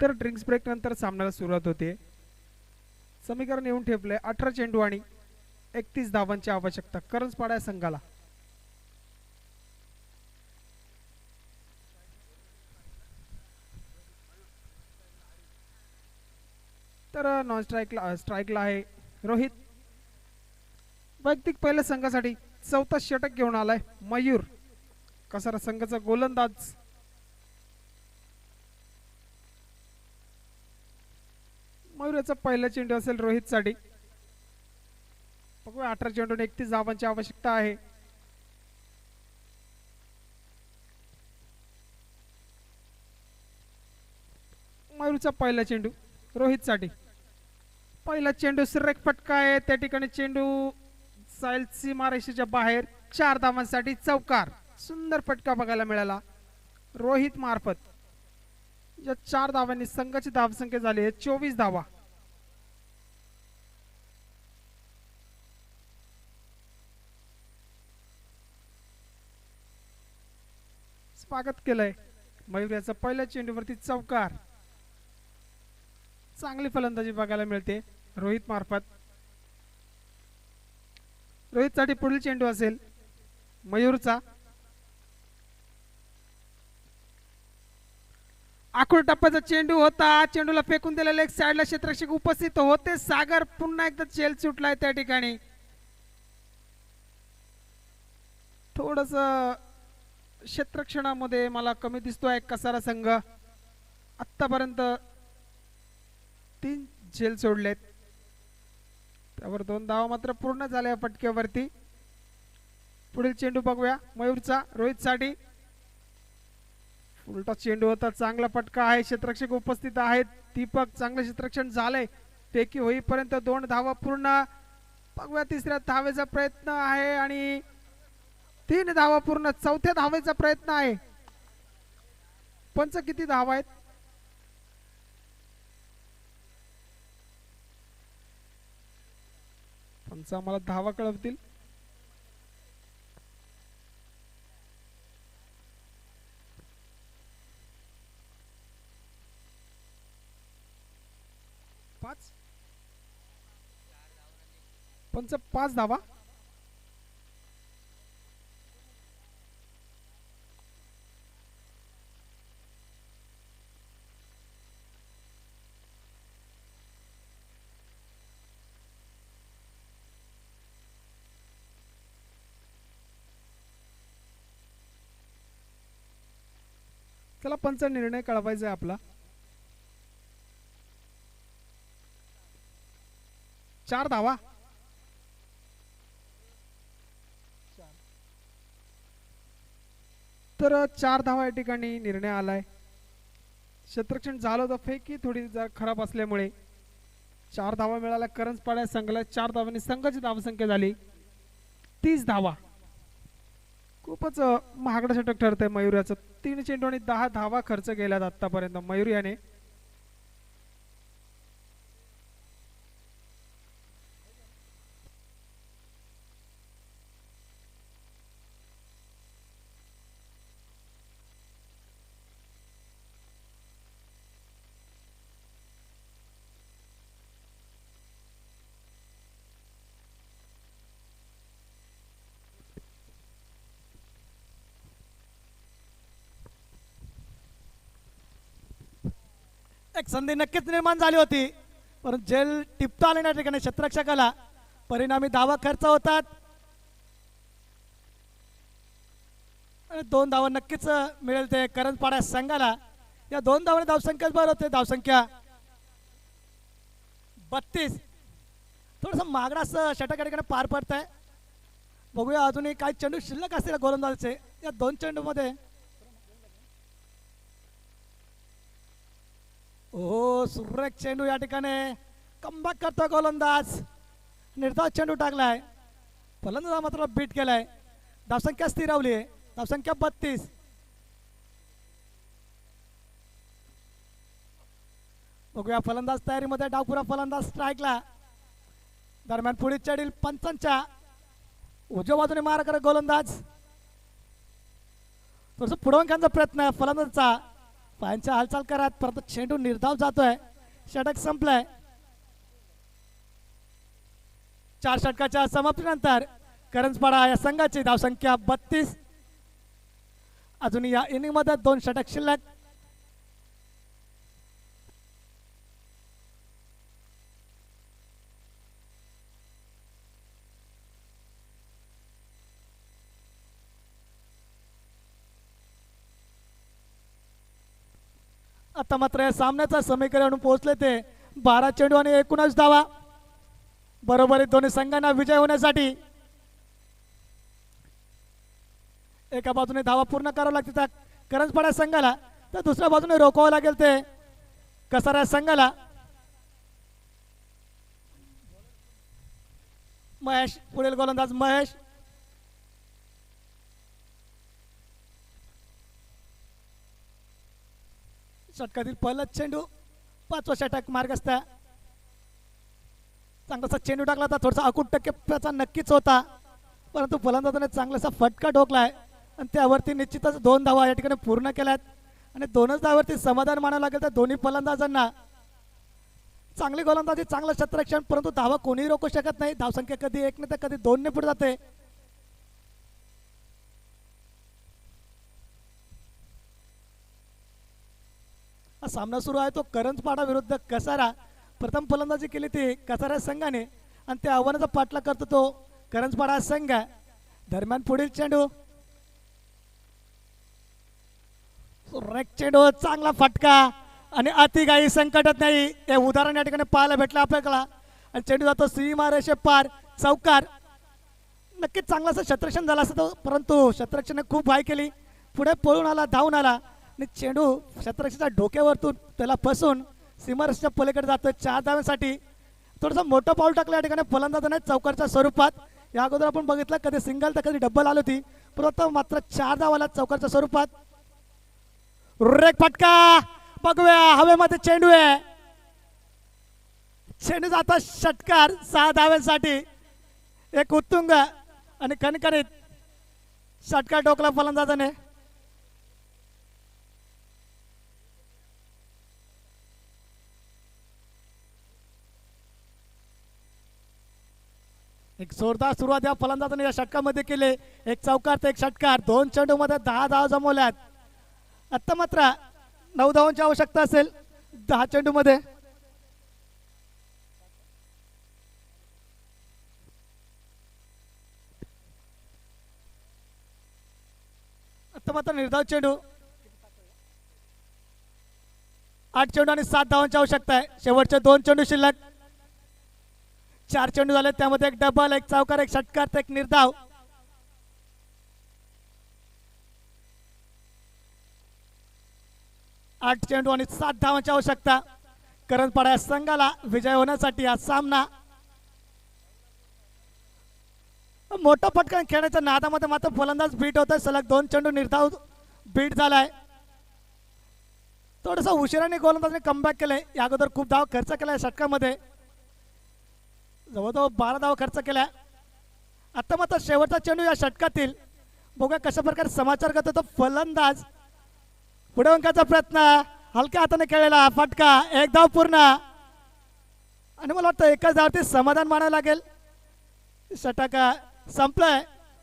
तर ड्रिंक्स ब्रेक नंतर सामन्याला सुरुवात होते. समीकरण येऊन ठेवले 18 चेंडू आणि 31 धावांची आवश्यकता करंजपाडा संघाला. तर नॉन स्ट्राईकला आहे रोहित. वैयक्तिक पहिल्या संघासाठी 4था षटक घेऊन आलाय मयूर. कसारा संघाचा गोलंदाज मयुराचा पहिला चेंडू असेल रोहितसाठी. बघूया 18 चेंडून 31 धावांची आवश्यकता आहे. मयूरचा पहिला चेंडू रोहितसाठी. पहिला चेंडू सुरेख फटका आहे. त्या ठिकाणी चेंडू जाईल सीमारेषेच्या बाहेर. 4 धावांसाठी चौकार. सुंदर फटका बघायला मिळाला रोहित मार्फत. या 4 धावांनी संघाची धावसंख्या झाली आहे 24 धावा. स्वागत केलंय. मयूर याचा पहिल्या चेंडूवरती चौकार. चांगली फलंदाजी बघायला मिळते रोहित मार्फत. रोहितसाठी पुढील चेंडू असेल मयूरचा. आखूड टप्प्याचा चेंडू होता. चेंडूला फेकून दिलेला एक साईडला क्षेत्ररक्षक उपस्थित होते. सागर पुन्हा एकदा चेल सुटलाय त्या ठिकाणी. थोडस क्षेत्ररक्षणामध्ये मला कमी दिसतोय कसारा संघ. आतापर्यंत 3 झेल सोडलेत. त्यावर 2 धावा मात्र पूर्ण झाल्या या फटक्यावरती. पुढील चेंडू बघूया मयूरचा रोहितसाठी. उलटा चेंडू होता. चांगला फटका आहे. क्षेत्ररक्षक उपस्थित आहेत. दीपक चांगले क्षेत्ररक्षण झालंय. फेकी होईपर्यंत 2 धावा पूर्ण. बघूया तिसऱ्या धावेचा प्रयत्न आहे आणि 3 धावा पूर्ण. चौथ्या धावेचा प्रयत्न आहे. पंच किती धावा आहेत? पंच आम्हाला धावा कळवतील. पंच 5 धावा. चला पंच निर्णय कळवायचा आहे आपला. 4 धावा. तर 4 धावा या ठिकाणी निर्णय आलाय. क्षेत्ररक्षण झालं होतं. फेकी थोडी खराब असल्यामुळे 4 धावा मिळाल्या. करंजपाडा संघाला 4 धावांनी संघाची धावसंख्या झाली 30 धावा. खूपच महागडा षटक ठरतंय मयूर याचं. 3 चेंडू आणि 10 धावा खर्च केल्यात आतापर्यंत मयूर याने. एक संधी नक्कीच निर्माण झाली होती, परंतु झेल टिपता आले नाही ठिकाणी क्षेत्ररक्षकाला. परिणामी धावा खर्च होतात आणि 2 धावा नक्कीच मिळेल ते करंजपाडा संघाला. या 2 धावाने धावसंख्या बरोबर होते. धावसंख्या 32. थोडस महागडास षटक या ठिकाणी पार पडत आहे. बघूया अजूनही काही चेंडू शिल्लक असतील गोलंदाजीचे. या 2 चेंडूमध्ये हो सुरेख चेंडू या ठिकाणी कमबॅक करतो गोलंदाज. निर्धाव चेंडू टाकलाय. फलंदाज मात्र बीट केलाय. धावसंख्या स्थिरावली आहे. धावसंख्या 32. बघूया फलंदाज तयारीमध्ये. डावपुरा फलंदाज स्ट्राईकला. दरम्यान पुढे चढील पंचांच्या उजव्या बाजूने मारा करत गोलंदाज. थोडस पुढवण्याचा प्रयत्न फलंदाजचा. पायांच्या हालचाल करत परंतु चेंडू निर्धाव जातोय. षटक संपलाय. 4 षटकाच्या समाप्तीनंतर करंजपाडा या संघाची धावसंख्या 32. अजून या इनिंग मध्ये 2 षटक शिल्लक. आता मात्र या सामन्याचा समीकरण पोहोचले ते 12 चेंडू आणि 19 धावा. बरोबरीत दोन्ही संघांना विजय होण्यासाठी एका बाजूने धावा पूर्ण करावं लागते त्या करंजपाडा संघाला, तर दुसऱ्या बाजूने रोखावं लागेल ते कसारा संघाला. महेश पुढील गोलंदाज महेश. षटकातील पहिला चेंडू 5वा षटक मार्गस्थ. चांगलासा चेंडू टाकला होता, थोडासा अकूट टक्केचा नक्कीच होता, परंतु फलंदाजाने चांगलासा फटका ठोकलाय आणि त्यावरती निश्चितच 2 धावा या ठिकाणी पूर्ण केल्यात आणि 2च धावावरती समाधान मानावं लागेल त्या दोन्ही फलंदाजांना. चांगली गोलंदाजी, चांगलं क्षेत्ररक्षण, परंतु धावा कोणीही रोखू शकत नाही. धावसंख्या कधी 1 ने तर कधी 2 ने पुढे जाते. हा सामना सुरू आहे तो करंजपाडा विरुद्ध कसारा. प्रथम फलंदाजी केली ती कसारा संघाने आणि त्या आव्हानाचा पाठलाग करतो तो करंजपाडा संघ. दरम्यान पुढील चेंडू, चेंडू, चांगला फटका आणि अति काही संकटात नाही हे उदाहरण या ठिकाणी पाहायला भेटलं आपल्याला. आणि चेंडू जातो सीमा रेषे पार चौकार. नक्कीच चांगलासा क्षेत्ररक्षण झाला असतं, परंतु क्षेत्ररक्षणाने खूप घाई केली, पुढे पळून आला, धावून आला आणि चेंडू क्षेत्ररक्षणाच्या डोक्यावरतून त्याला फसून सीमारेषेच्या पलीकडे जातोय 4 धावांसाठी. थोडंसं मोठं पाऊल टाकलं या ठिकाणी फलंदाजाने चौकारच्या स्वरूपात. या अगोदर आपण बघितलं कधी सिंगल तर कधी डबल आली होती, परंतु मात्र 4 धावाला चौकारच्या स्वरूपात. रेक फटका, बघूया हवेमध्ये चेंडू आहे, चेंडू जाता षटकार 6 धाव्यांसाठी. एक उत्तुंग आणि कणकणीत षटकार ठोकला फलंदाजाने. एक जोरदार सुरुवात या फलंदाजाने या षटकामध्ये केले. एक चौकार तर एक षटकार, 2 चेंडू मध्ये 10 धावा जमवल्यात. आता मात्र 9 धावांची आवश्यकता असेल 10 चेंडू मध्ये. आता मात्र निर्धाव चेंडू, 8 चेंडू आणि 7 धावांची आवश्यकता आहे. शेवटचे 2 चेंडू शिल्लक. 4 चेंडू झाले, त्यामध्ये एक डबल, एक चौकार, एक षटकार तर एक निर्धाव. आठ चेंडू आणि 7 धावांची आवश्यकता. करंजपाडा या संघाला विजय होण्यासाठी हा सामना. मोठा फटका खेळण्याच्या नादामध्ये मात्र फलंदाज बीट होत आहे. सलग 2 चेंडू निर्धाव बीट झालाय. थोडंसं उशिराने गोलंदाजाने कमबॅक केलंय. या अगोदर खूप धाव खर्च केलाय षटकामध्ये, जवळजवळ 12 धाव खर्च केल्या. आता मात्र शेवटचा चेंडू या षटकातील. बघूया कशा प्रकारे समाचार करतो तो फलंदाज. पुढे अंकाचा प्रयत्न, हलक्या हाताने खेळलेला फटका, 1 धाव पूर्ण आणि मला वाटतं एकाच धावती समाधान मानावं लागेल. षटक संपलंय.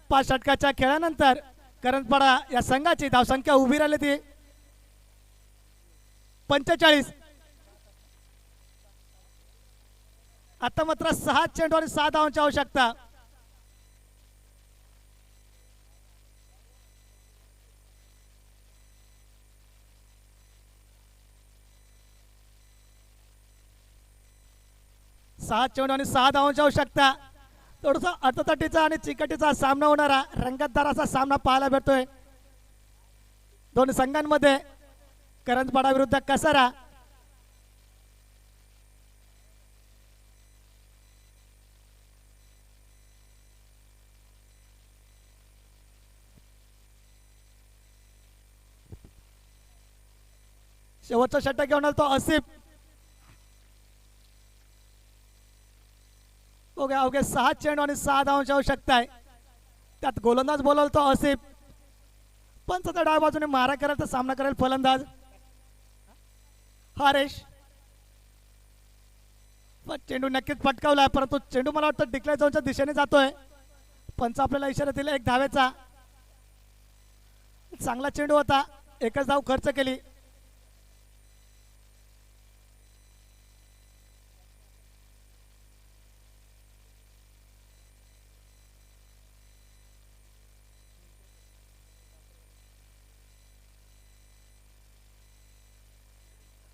5 षटकाच्या खेळानंतर करंजपाडा या संघाची धावसंख्या उभी राहिली ती 45. आता मात्र 6 चेंडू आणि 6 धावांची आवश्यकता. सहा चेंडू आणि 6 धावांची आवश्यकता. थोडासा अटतटीचा आणि चिकटीचा सामना होणारा रंगतदार असा सामना पाहायला भेटतोय दोन्ही संघांमध्ये. करंजपाडा विरुद्ध कसारा. शेवटचा षटक घेऊन आला तो आसिफ. अवघे 6 चेंडू आणि 6 धावांची आवश्यकता आहे. त्यात गोलंदाज बोलवला तो आसिफ. पंचाच्या डाव्या बाजूने मारा करेल तर सामना करेल फलंदाज हरेश. चेंडू नक्कीच पटकावलाय, परंतु चेंडू मला वाटतं डिक्लेअर झोनच्या दिशेने जातोय. पंच आपल्याला इशारा दिला 1 धावेचा. चांगला चेंडू होता, एकच धाव खर्च केली.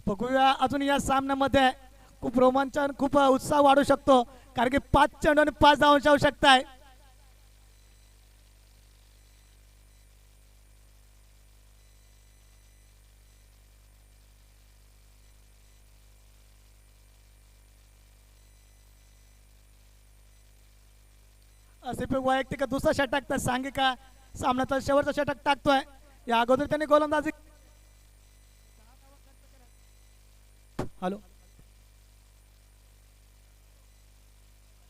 बघूया अजून या सामन्यामध्ये खूप रोमांचन खूप उत्साह वाढू शकतो कारण की 5 चेंडू आणि 5 धावांची आवश्यकता आहे. असे वैयक्तिक दुसरा षटक तर सांगिका सामन्याचा शेवटचा षटक टाकतोय. या अगोदर त्यांनी गोलंदाजी हॅलो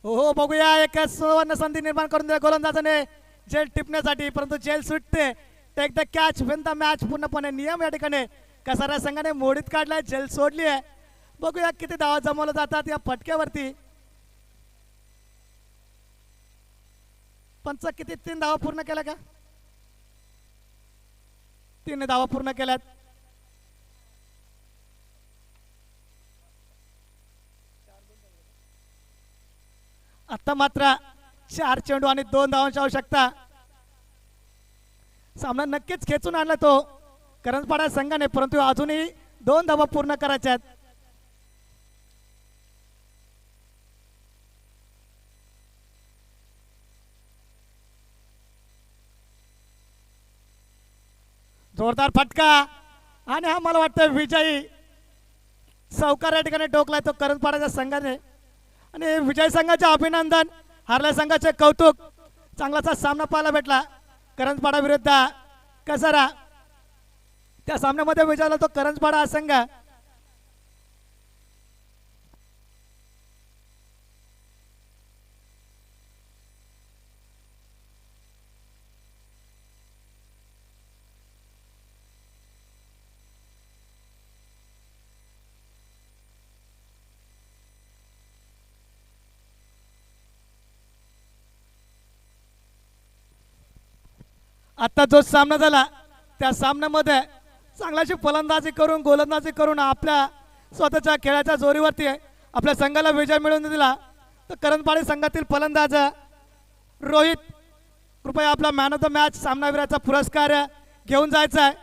हो बघूया एक सुवर्ण संधी निर्माण करून दिला गोलंदाजाने जेल टिपण्यासाठी परंतु जेल सुटते. Take the catch win the match पूर्णपणे नियम या ठिकाणी कसारा संघाने मोडीत काढलाय जेल सोडली आहे. बघूया किती धावा जमवल्या जातात या फटक्यावरती. पंच किती 3 धावा पूर्ण केल्या का 3 धावा पूर्ण केल्यात. आता मात्र 4 चेंडू आणि 2 धावांची आवश्यकता. सामना नक्कीच खेचून आणला तो करंजपाडा संघाने परंतु अजूनही 2 धावा पूर्ण करायच्या आहेत. जोरदार फटका आणि हा मला वाटतं विजयी चौकार या ठिकाणी टोकलाय तो करंजपाड्याच्या संघाने आणि विजय संघाचे अभिनंदन हारल्या संघाचे कौतुक. चांगलाचा सामना पाहायला भेटला करंजपाडा विरुद्ध कसारा. त्या सामन्यामध्ये विजयाला तो करंजपाडा हा संघ. आता जो सामना झाला त्या सामन्यामध्ये चांगल्याशी फलंदाजी करून गोलंदाजी करून आपल्या स्वतःच्या खेळाच्या जोरीवरती आपल्या संघाला विजय मिळवून दिला. तर करंजपाडी संघातील फलंदाज रोहित कृपया आपला मॅन ऑफ द मॅच सामनावीराचा पुरस्कार घेऊन जायचा आहे.